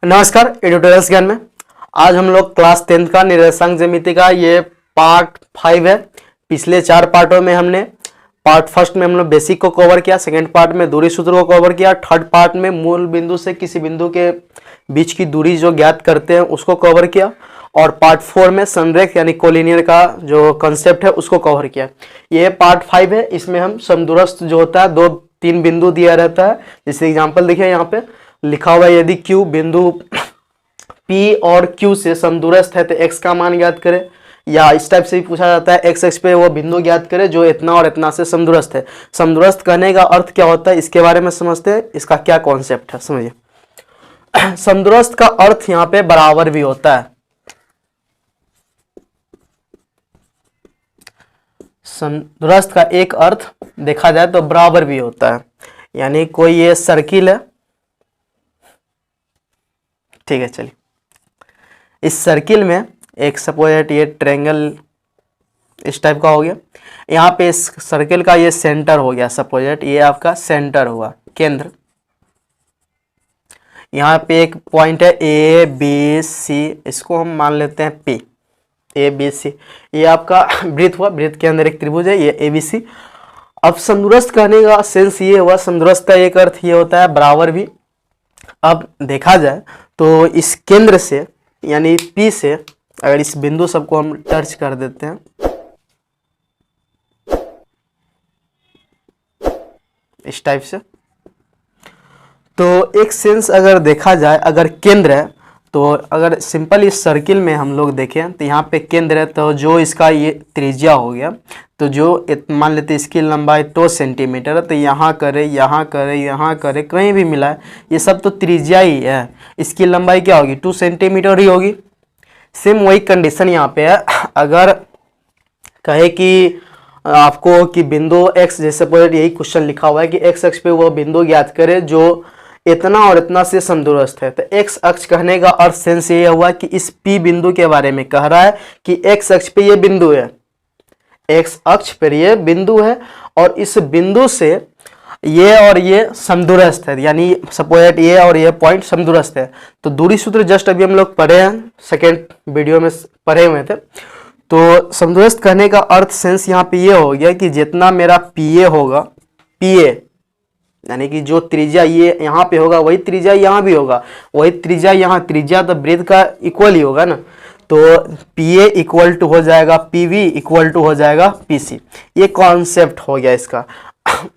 नमस्कार, एडिटोरियल्स ज्ञान में आज हम लोग क्लास 10th का निर्देशांक ज्यामिति का ये पार्ट 5 है। पिछले 4 पार्टों में हमने पार्ट फर्स्ट में हम लोग बेसिक को कवर किया, सेकंड पार्ट में दूरी सूत्र को कवर किया, थर्ड पार्ट में मूल बिंदु से किसी बिंदु के बीच की दूरी जो ज्ञात करते हैं उसको कवर किया, और पार्ट 4 में संरेख यानी कोलिनियर का जो कंसेप्ट है उसको कवर किया। ये पार्ट 5 है, इसमें हम समदूरस्थ जो होता है 2-3 बिंदु दिया रहता है। जैसे एग्जाम्पल देखिए यहाँ पे लिखा हुआ है, यदि Q बिंदु P और Q से समदूरस्थ है तो x का मान ज्ञात करें, या इस टाइप से भी पूछा जाता है x अक्ष पे वो बिंदु ज्ञात करें जो इतना और इतना से समदूरस्थ है। समदूरस्थ कहने का अर्थ क्या होता है इसके बारे में समझते हैं, इसका क्या कॉन्सेप्ट है समझिए। समदूरस्थ का अर्थ यहाँ पे बराबर भी होता है। समदूरस्थ का एक अर्थ देखा जाए तो बराबर भी होता है, यानी कोई ये सर्किल है, ठीक है। चलिए, इस सर्किल में एक सपोज ये ट्रायंगल इस टाइप का हो गया, यहाँ पे इस सर्किल का ये सेंटर हो गया, सपोज ये आपका सेंटर हुआ, केंद्र। यहाँ पे एक पॉइंट है ए बी सी, इसको हम मान लेते हैं P, ए बी सी, ये आपका वृत्त हुआ, वृत्त के अंदर एक त्रिभुज है, ये ABC। अब समदूरस्थ कहने का सेंस ये हुआ, समदूरस्थ का एक अर्थ ये होता है बराबर भी। अब देखा जाए तो इस केंद्र से यानी P से अगर इस बिंदु सबको हम टच कर देते हैं, इस टाइप से, तो एक सेंस अगर देखा जाए, अगर केंद्र है तो अगर सिंपल इस सर्किल में हम लोग देखें तो यहाँ पे केंद्र है, तो जो इसका ये त्रिज्या हो गया, तो जो मान लेते इसकी लंबाई 2 सेंटीमीटर है, तो यहाँ करे, यहाँ करे, यहाँ करे, कहीं भी मिला है, ये सब तो त्रिज्या ही है। इसकी लंबाई क्या होगी, 2 सेंटीमीटर ही होगी। सेम वही कंडीशन यहाँ पे है। अगर कहे कि आपको कि बिंदु x, जैसे यही क्वेश्चन लिखा हुआ है कि x अक्ष पे वो बिंदु ज्ञात करे जो इतना और इतना से समदूरस्थ है, तो x अक्ष कहने का अर्थ सेंस ये हुआ कि इस P बिंदु के बारे में कह रहा है कि x अक्ष पे ये बिंदु है, x अक्ष पर ये बिंदु है, और इस बिंदु से ये और ये समदूरस्थ है, यानी सपोज ये और ये पॉइंट समदूरस्थ है। तो दूरी सूत्र जस्ट अभी हम लोग पढ़े हैं, सेकेंड वीडियो में पढ़े हुए थे। तो समदूरस्थ कहने का अर्थ सेंस यहाँ पे ये हो गया कि जितना मेरा PA होगा, PA यानी कि जो त्रिज्या ये यहाँ पे होगा वही त्रिज्या यहाँ भी होगा, वही त्रिज्या यहाँ, त्रिज्या तो वृत्त का इक्वल ही होगा ना, तो PA इक्वल टू हो जाएगा PV इक्वल टू हो जाएगा PC। ये कॉन्सेप्ट हो गया इसका।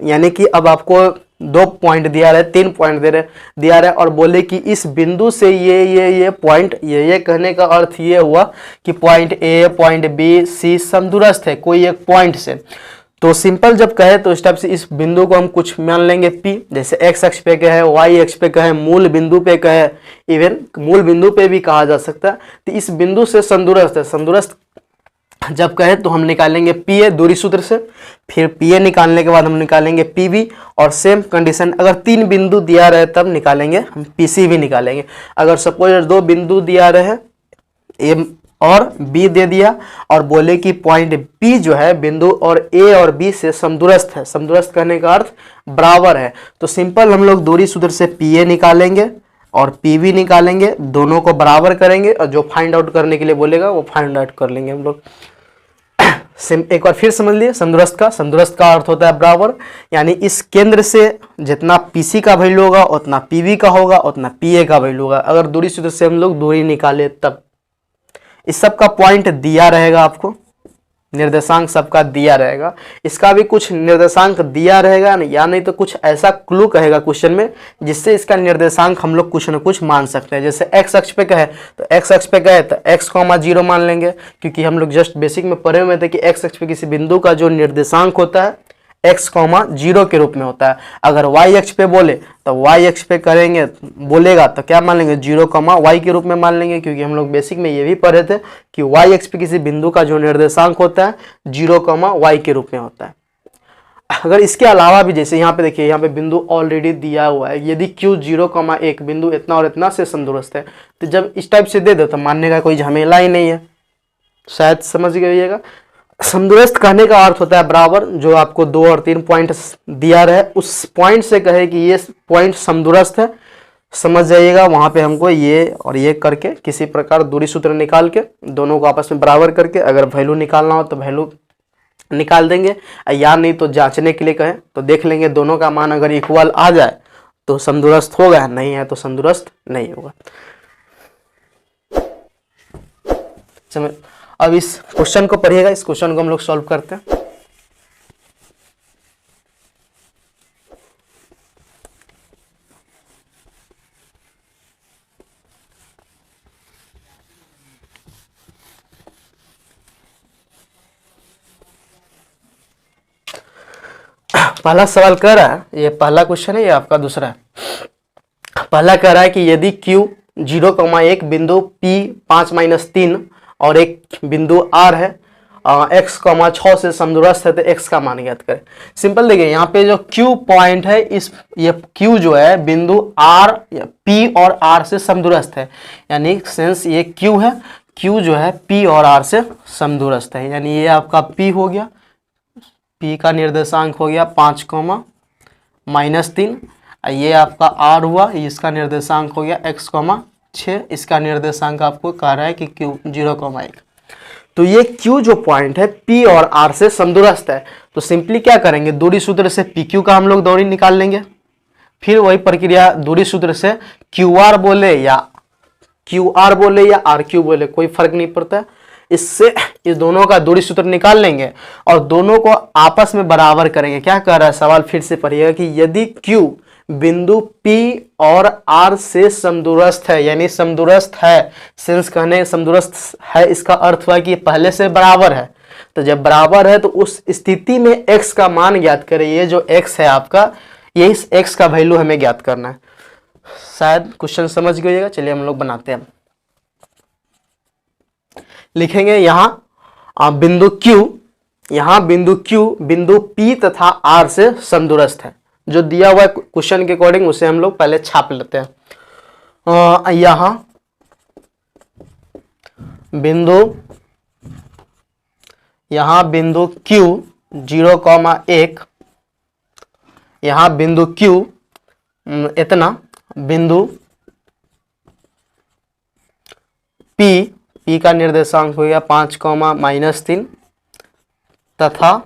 यानी कि अब आपको 2 पॉइंट दिया रहा है, 3 पॉइंट दिया रहा है, और बोले कि इस बिंदु से ये पॉइंट, ये कहने का अर्थ ये हुआ कि point A point B C समदूरस्थ है कोई एक पॉइंट से। तो सिंपल जब कहे तो इस टाइप से इस बिंदु को हम कुछ मान लेंगे P, जैसे x अक्ष पे कहे, y अक्ष पे कहे, मूल बिंदु पे कहे, इवन मूल बिंदु पे भी कहा जा सकता है। तो इस बिंदु से समदूरस्थ है, समदूरस्थ जब कहे तो हम निकालेंगे PA दूरी सूत्र से, फिर PA निकालने के बाद हम निकालेंगे PB, और सेम कंडीशन अगर 3 बिंदु दिया रहे तब निकालेंगे हम PC भी निकालेंगे। अगर सपोज 2 बिंदु दिया रहे, A और B दे दिया, और बोले कि पॉइंट P जो है बिंदु और A और B से समदूरस्थ है, समदूरस्थ करने का अर्थ बराबर है, तो सिंपल हम लोग दूरी सूत्र से PA निकालेंगे और PB निकालेंगे, दोनों को बराबर करेंगे, और जो फाइंड आउट करने के लिए बोलेगा वो फाइंड आउट कर लेंगे हम लोग। एक बार फिर समझ लिए, समदूरस्थ का अर्थ होता है बराबर, यानी इस केंद्र से जितना PC का वैल्यू होगा उतना PB का होगा, उतना PA का वैल्यू होगा। अगर दूरी सूत्र से हम लोग दूरी निकाले तब इस सब का पॉइंट दिया रहेगा, आपको निर्देशांक सबका दिया रहेगा, इसका भी कुछ निर्देशांक दिया रहेगा, या नहीं तो कुछ ऐसा क्लू कहेगा क्वेश्चन में जिससे इसका निर्देशांक हम लोग कुछ न कुछ मान सकते हैं। जैसे x अक्ष पे कहे तो x अक्ष पे कहे तो x, 0 मान लेंगे, क्योंकि हम लोग जस्ट बेसिक में पढ़े हुए थे कि x अक्ष पे किसी बिंदु का जो निर्देशांक होता है x, 0 के रूप में होता है। अगर y अक्ष पे बोले तो y अक्ष पे करेंगे, बोलेगा तो क्या मान लेंगे, 0, y के रूप में मान लेंगे, क्योंकि हम लोग बेसिक में ये भी पढ़े थे कि y अक्ष पे किसी बिंदु का जो निर्देशांक होता है 0, y के रूप में होता है। अगर इसके अलावा भी, जैसे यहाँ पे देखिए, यहाँ पे बिंदु ऑलरेडी दिया हुआ है, यदि Q 0, 1 बिंदु इतना और इतना से समदूरस्थ है, तो जब इस टाइप से दे दो तो मानने का कोई झमेला ही नहीं है, शायद समझ गइएगा। समदूरस्थ कहने का अर्थ होता है बराबर, जो आपको 2 और 3 पॉइंट दिया रहे उस पॉइंट से कहे कि ये पॉइंट समदूरस्थ है, समझ जाइएगा। वहाँ पे हमको ये और ये करके किसी प्रकार दूरी सूत्र निकाल के दोनों को आपस में बराबर करके अगर वैल्यू निकालना हो तो वैल्यू निकाल देंगे, या नहीं तो जांचने के लिए कहें तो देख लेंगे दोनों का मान अगर इक्वल आ जाए तो समदूरस्थ होगा, नहीं है तो समदूरस्थ नहीं होगा। समझ। अब इस क्वेश्चन को पढ़िएगा, इस क्वेश्चन को हम लोग सॉल्व करते हैं। पहला सवाल कह रहा है, ये पहला क्वेश्चन है, ये आपका दूसरा है। पहला कह रहा है कि यदि Q 0,1 बिंदु P 5-3 और एक बिंदु R है x, 6 से समदूरस्थ है तो x का मान ज्ञात करें। सिंपल देखिए, यहाँ पे जो Q पॉइंट है, इस ये Q जो है बिंदु R, P और R से समदूरस्थ है, यानी सेंस ये Q है, Q जो है P और R से समदूरस्थ है, यानी ये आपका P हो गया, P का निर्देशांक हो गया 5,-3, ये आपका R हुआ, इसका निर्देशांक हो गया x, 6, इसका निर्देशांक आपको कह रहा है कि Q 0,1। तो ये Q जो पॉइंट है P और R से समदूरस्थ है, तो सिंपली क्या करेंगे, दूरी सूत्र से PQ का हम लोग दूरी निकाल लेंगे। फिर वही प्रक्रिया दूरी सूत्र से QR बोले या RQ बोले, कोई फर्क नहीं पड़ता, इससे इस दोनों का दूरी सूत्र निकाल लेंगे और दोनों को आपस में बराबर करेंगे। क्या कह रहा है सवाल, फिर से पढ़िएगा कि यदि Q बिंदु P और R से समदूरस्थ है, यानी समदूरस्थ है, सेंस कहने समदूरस्थ है, इसका अर्थ हुआ कि पहले से बराबर है। तो जब बराबर है तो उस स्थिति में x का मान ज्ञात करें। ये जो x है आपका, ये इस x का वैल्यू हमें ज्ञात करना है। शायद क्वेश्चन समझ गइएगा। चलिए हम लोग बनाते हैं। लिखेंगे यहाँ बिंदु Q, यहाँ बिंदु Q बिंदु P तथा R से समदूरस्थ है। जो दिया हुआ है क्वेश्चन के अकॉर्डिंग उसे हम लोग पहले छाप लेते हैं। यहाँ बिंदु Q 0,1, यहाँ बिंदु Q इतना, बिंदु P का निर्देशांक हो गया 5,-3 तथा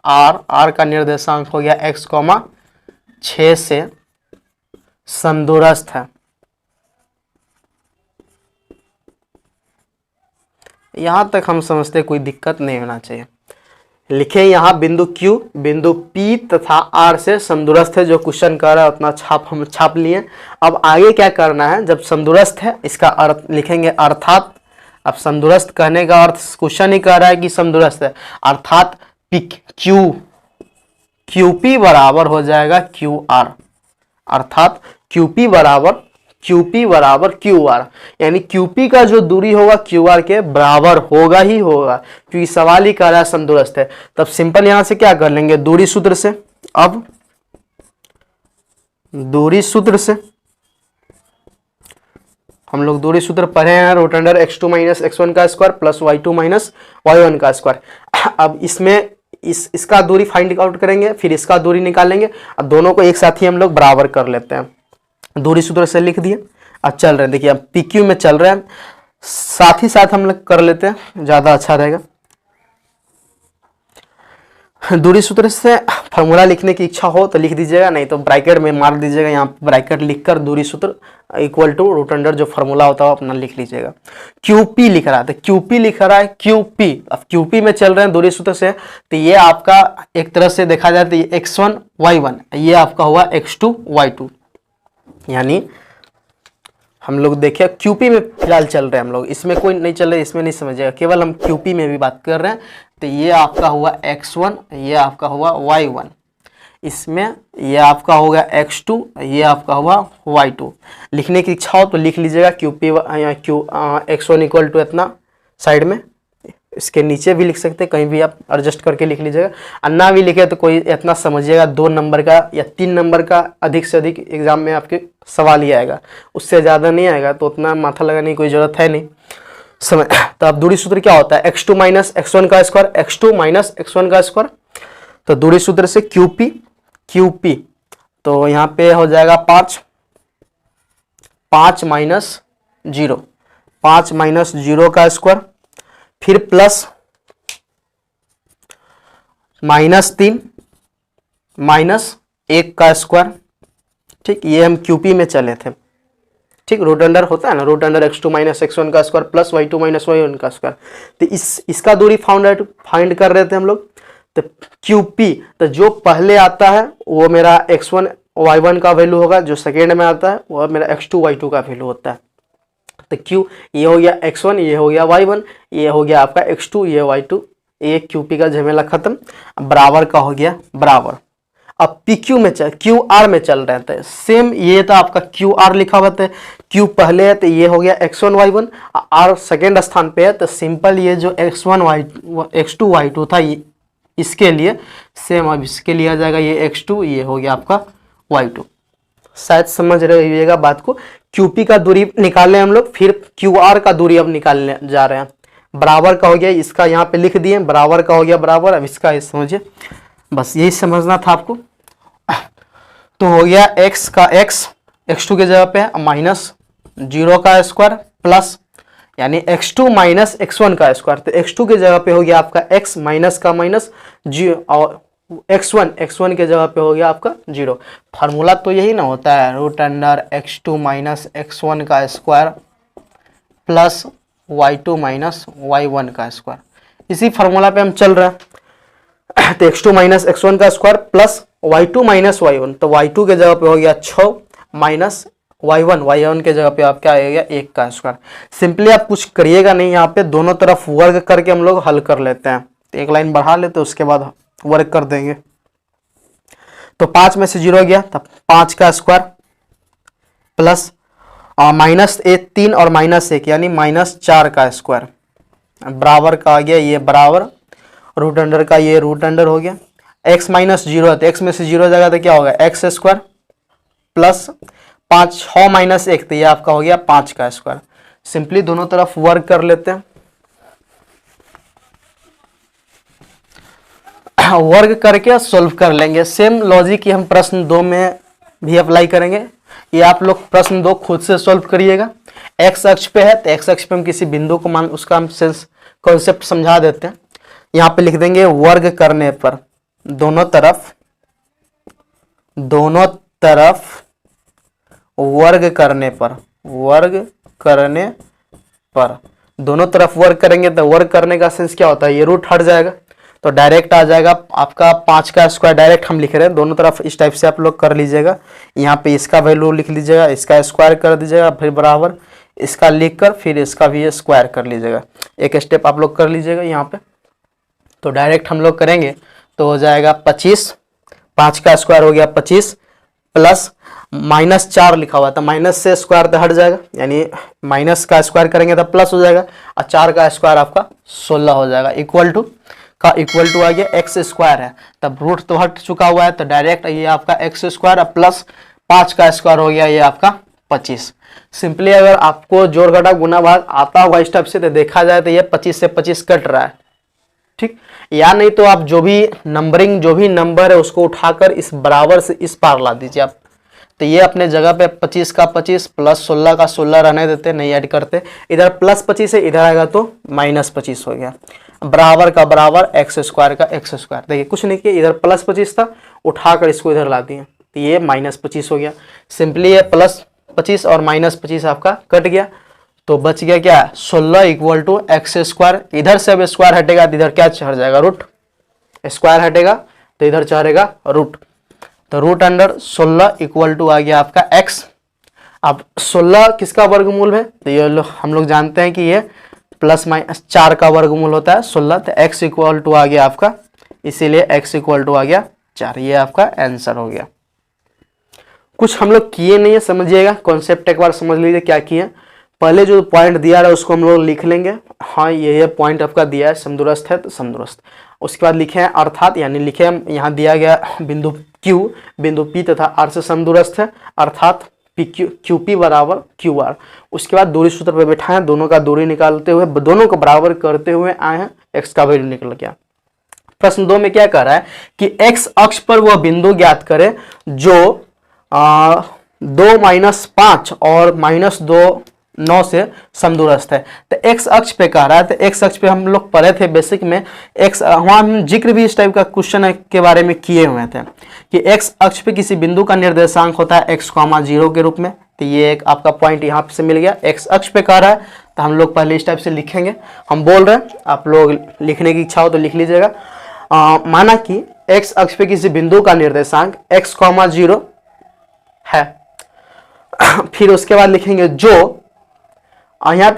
R का निर्देशांक हो गया x, 6 से समदूरस्थ है। यहां तक हम समझते कोई दिक्कत नहीं होना चाहिए। लिखे यहाँ बिंदु Q बिंदु P तथा R से समदूरस्थ है, जो क्वेश्चन कर रहा है उतना हम छाप लिए। अब आगे क्या करना है, जब समदूरस्थ है इसका अर्थ लिखेंगे, अर्थात अब समदूरस्थ कहने का अर्थ क्वेश्चन ही कह रहा है कि समदूरस्थ है, अर्थात QP बराबर हो जाएगा QR, अर्थात QP बराबर QR, यानी QP का जो दूरी होगा QR के बराबर होगा ही होगा, क्योंकि सवाल ही कह रहा है समदूरस्थ है। तब सिंपल यहां से क्या कर लेंगे, दूरी सूत्र से। अब दूरी सूत्र से हम लोग दूरी सूत्र पढ़े हैं, रूट अंडर x2 - x1 का स्क्वायर प्लस y2 - y1 का स्क्वायर। अब इसमें इसका दूरी फाइंड आउट करेंगे, फिर इसका दूरी निकालेंगे। अब दोनों को एक साथ ही हम लोग बराबर कर लेते हैं। दूरी सूत्र से लिख दिए। अब चल रहे हैं, देखिए अब PQ में चल रहे हैं, साथ ही साथ हम लोग कर लेते हैं, ज़्यादा अच्छा रहेगा। दूरी सूत्र से फॉर्मूला लिखने की इच्छा हो तो लिख दीजिएगा, नहीं तो ब्रैकेट में मार दीजिएगा। यहाँ ब्रैकेट लिखकर दूरी सूत्र इक्वल टू रूट अंडर जो फॉर्मूला होता है अपना लिख लीजिएगा। QP लिख रहा है तो QP लिख रहा है QP। अब QP में चल रहे हैं दूरी सूत्र से, तो ये आपका एक तरह से देखा जाए तो ये x1 y1, ये आपका हुआ x2 y2। यानी हम लोग देखिए QP में फिलहाल चल रहे हैं हम लोग, इसमें कोई नहीं चल रहा है, इसमें नहीं समझिएगा, केवल हम QP में भी बात कर रहे हैं। तो ये आपका हुआ x1, ये आपका हुआ y1, इसमें ये आपका होगा x2, ये आपका हुआ y2। लिखने की इच्छा हो तो लिख लीजिएगा x1 इक्वल टू इतना साइड में, इसके नीचे भी लिख सकते हैं, कहीं भी आप एडजस्ट करके लिख लीजिएगा। अन्ना भी लिखे तो कोई इतना समझिएगा 2 नंबर का या 3 नंबर का अधिक से अधिक एग्जाम में आपके सवाल ही आएगा, उससे ज़्यादा नहीं आएगा, तो उतना माथा लगाने की कोई ज़रूरत है नहीं समझ। तो अब दूरी सूत्र क्या होता है, x2 - x1 का स्क्वायर, x2 - x1 का स्क्वायर। तो दूरी सूत्र से QP, तो यहाँ पे हो जाएगा 5, 5 माइनस 0, 5 माइनस 0 का स्क्वायर, फिर प्लस -3 माइनस 1 का स्क्वायर। ठीक, ये हम क्यूपी में चले थे। ठीक, रूट अंडर होता है ना, root under x2 minus x1 का square plus y2 minus y1 का स्क्वायर। तो इसका दूरी फाइंड कर रहे थे हम लोग। तो क्यूपी, तो जो पहले आता है वो मेरा x1 y1 का वैल्यू होगा, जो सेकेंड में आता है वो मेरा x2 y2 का वैल्यू होता है। तो क्यू, ये हो गया x1, ये हो गया y1, ये हो गया आपका x2, ये y2, ये क्यूपी का झमेला खत्म। बराबर का हो गया बराबर। अब PQ में QR में चल रहे थे, सेम ये था आपका QR लिखा हुआ था, Q पहले है तो ये हो गया x1 y1, R सेकेंड स्थान पे है। तो सिंपल ये जो x2 y2 था ये इसके लिए सेम, अब इसके लिए आ जाएगा ये x2, ये हो गया आपका y2। शायद समझ रहे होइएगा बात को। QP का दूरी निकाले हम लोग, फिर QR का दूरी अब निकालने जा रहे हैं। बराबर का हो गया, इसका यहाँ पे लिख दिए, बराबर का हो गया बराबर। अब इसका ये समझिए, बस यही समझना था आपको। तो हो गया x का x x2 के जगह पे है माइनस 0 का स्क्वायर प्लस यानी x2 माइनस x1 का स्क्वायर। तो x2 के जगह पे हो गया आपका x माइनस का माइनस 0 और x1 के जगह पे हो गया आपका 0। फार्मूला तो यही ना होता है, root under x2 minus x1 का square plus y2 minus y1 का स्क्वायर। इसी फार्मूला पे हम चल रहे हैं। तो x2 माइनस x1 का square plus y2 minus y1, तो y2 के जगह पे हो गया 6 माइनस y1 के जगह पे आप क्या आ गया 1 का स्क्वायर। सिंपली आप कुछ करिएगा नहीं, यहाँ पे दोनों तरफ वर्ग करके हम लोग हल कर लेते हैं। एक लाइन बढ़ा लेते, उसके बाद वर्ग कर देंगे। तो 5 में से 0 गया, तब 5 का स्क्वायर प्लस माइनस 3 और माइनस 1 यानी माइनस 4 का स्क्वायर। बराबर का आ गया ये बराबर, रूट अंडर का ये रूट अंडर हो गया। x माइनस 0 है तो x में से 0 जाएगा तो क्या होगा x स्क्वायर प्लस 6 माइनस 1, तो ये आपका हो गया 5 का स्क्वायर। सिंपली दोनों तरफ वर्क कर लेते हैं। वर्क करके सॉल्व कर लेंगे। सेम लॉजिक ही हम प्रश्न 2 में भी अप्लाई करेंगे। ये आप लोग प्रश्न 2 खुद से सॉल्व करिएगा। x अक्ष पे है तो x अक्ष पे हम किसी बिंदु को मान, उसका हम सेंस कॉन्सेप्ट समझा देते हैं। यहाँ पे लिख देंगे वर्ग करने पर, दोनों तरफ वर्ग करने पर दोनों तरफ वर्ग करेंगे तो वर्ग करने का सेंस क्या होता है, ये रूट हट जाएगा तो डायरेक्ट आ जाएगा आपका 5 का स्क्वायर। डायरेक्ट हम लिख रहे हैं, दोनों तरफ इस टाइप से आप लोग कर लीजिएगा। यहाँ पे इसका वैल्यू लिख लीजिएगा, इसका स्क्वायर कर दीजिएगा, फिर बराबर इसका लिखकर फिर इसका भी स्क्वायर कर लीजिएगा। एक स्टेप आप लोग कर लीजिएगा यहाँ पे। तो डायरेक्ट हम लोग करेंगे तो हो जाएगा 25, 5 का स्क्वायर हो गया 25 प्लस माइनस 4 लिखा हुआ था, माइनस से स्क्वायर तो हट जाएगा, यानी माइनस का स्क्वायर करेंगे तो प्लस हो जाएगा और 4 का स्क्वायर आपका 16 हो जाएगा। इक्वल टू आ गया x स्क्वायर है, तब रूट तो हट चुका हुआ है तो डायरेक्ट ये आपका x स्क्वायर प्लस 5 का स्क्वायर हो गया ये आपका 25। सिंपली अगर आपको जोड़ घटा गुना भाग आता होगा इस टाइप से तो देखा जाए तो ये 25 से 25 कट रहा है। ठीक, या नहीं तो आप जो भी नंबर है उसको उठाकर इस बराबर से इस पार ला दीजिए आप। तो ये अपने जगह पे 25 का 25 प्लस 16 का 16 रहने देते, नहीं ऐड करते। इधर प्लस 25 है, इधर आएगा तो माइनस 25 हो गया। बराबर का बराबर एक्स स्क्वायर का एक्स स्क्वायर। देखिए कुछ नहीं किया, इधर प्लस 25 था, उठाकर इसको इधर ला दिए तो ये माइनस 25 हो गया। सिंपली ये प्लस 25 और माइनस 25 आपका कट गया तो बच गया क्या 16 इक्वल टू एक्स स्क्वायर। इधर से अब स्क्वायर हटेगा तो इधर क्या चढ़ जाएगा रूट, स्क्वायर हटेगा तो इधर चढ़ेगा रूट। तो रूट अंडर 16 इक्वल टू आ गया आपका x। अब 16 किसका वर्गमूल है तो ये हम लोग जानते हैं कि ये प्लस माइनस 4 का वर्गमूल होता है 16, तो x इक्वल टू आ गया आपका, इसीलिए x इक्वल टू आ गया 4। ये आपका आंसर हो गया। कुछ हम लोग किए नहीं है, समझिएगा कॉन्सेप्ट एक बार समझ लीजिए क्या किए। पहले जो पॉइंट दिया रहा है उसको हम लोग लिख लेंगे। हाँ ये पॉइंट आपका दिया है, समदूरस्थ है तो समदूरस्थ। उसके बाद लिखे हैं अर्थात, यानी लिखे हम यहाँ दिया गया बिंदु Q, बिंदु P तथा R से समदूरस्थ है, अर्थात QP बराबर QR। उसके बाद दूरी सूत्र पे बैठाएं, दोनों का दूरी निकालते हुए दोनों को बराबर करते हुए आए हैं, x का वैल्यू निकल गया। प्रश्न 2 में क्या कह रहा है कि x अक्ष पर वह बिंदु ज्ञात करे जो 2 माइनस 5 और माइनस 2 9 से समदूरस्थ है। तो एक्स अक्ष पे कह रहा है, तो एक्स अक्ष पे हम लोग पढ़े थे बेसिक में, एक्स वहाँ हम जिक्र भी इस टाइप का क्वेश्चन के बारे में किए हुए थे कि एक्स अक्ष पे किसी बिंदु का निर्देशांक होता है x, 0 के रूप में। तो ये एक आपका पॉइंट यहाँ से मिल गया। एक्स अक्ष पे कह रहा है तो हम लोग पहले इस टाइप से लिखेंगे, हम बोल रहे हैं, आप लोग लिखने की इच्छा हो तो लिख लीजिएगा। माना कि एक्स अक्ष पे किसी बिंदु का निर्देशांक x, 0 है। फिर उसके बाद लिखेंगे जो यहाँ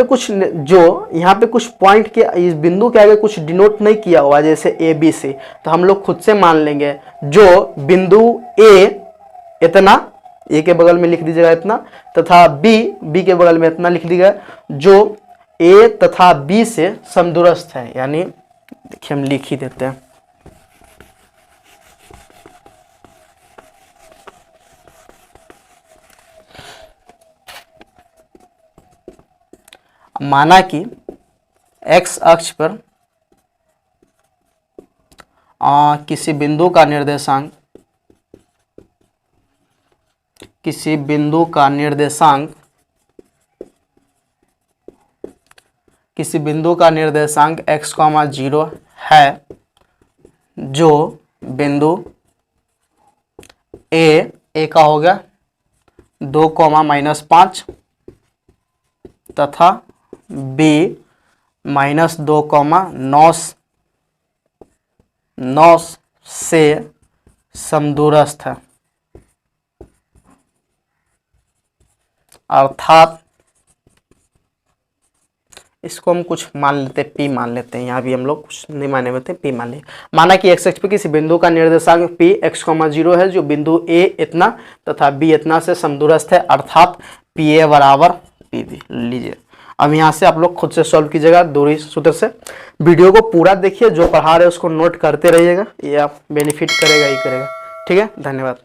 पे कुछ पॉइंट के इस बिंदु के आगे कुछ डिनोट नहीं किया हुआ जैसे ए बी सी, तो हम लोग खुद से मान लेंगे जो बिंदु ए इतना, ए के बगल में लिख दीजिएगा इतना, तथा बी के बगल में इतना लिख दीजिएगा, जो ए तथा बी से समदूरस्थ है। यानी देखिए हम लिख ही देते हैं, माना कि x अक्ष पर किसी बिंदु का निर्देशांक x, 0 है, जो बिंदु ए का हो गया 2, -5 तथा b -2, 9 से समदूरस्थ है। अर्थात इसको हम कुछ मान लेते हैं, p मान लेते हैं, यहाँ भी हम लोग कुछ नहीं माने हुए थे, p मान लिए। माना कि x अक्ष पे किसी बिंदु का निर्देशांक p x, 0 है, जो बिंदु a इतना तथा b इतना से समदूरस्थ है, अर्थात pa बराबर pb। लीजिए अब यहाँ से आप लोग खुद से सॉल्व कीजिएगा दूरी सूत्र से। वीडियो को पूरा देखिए, जो पढ़ा रहे हैं उसको नोट करते रहिएगा, ये आप बेनिफिट करेगा ही करेगा। ठीक है, धन्यवाद।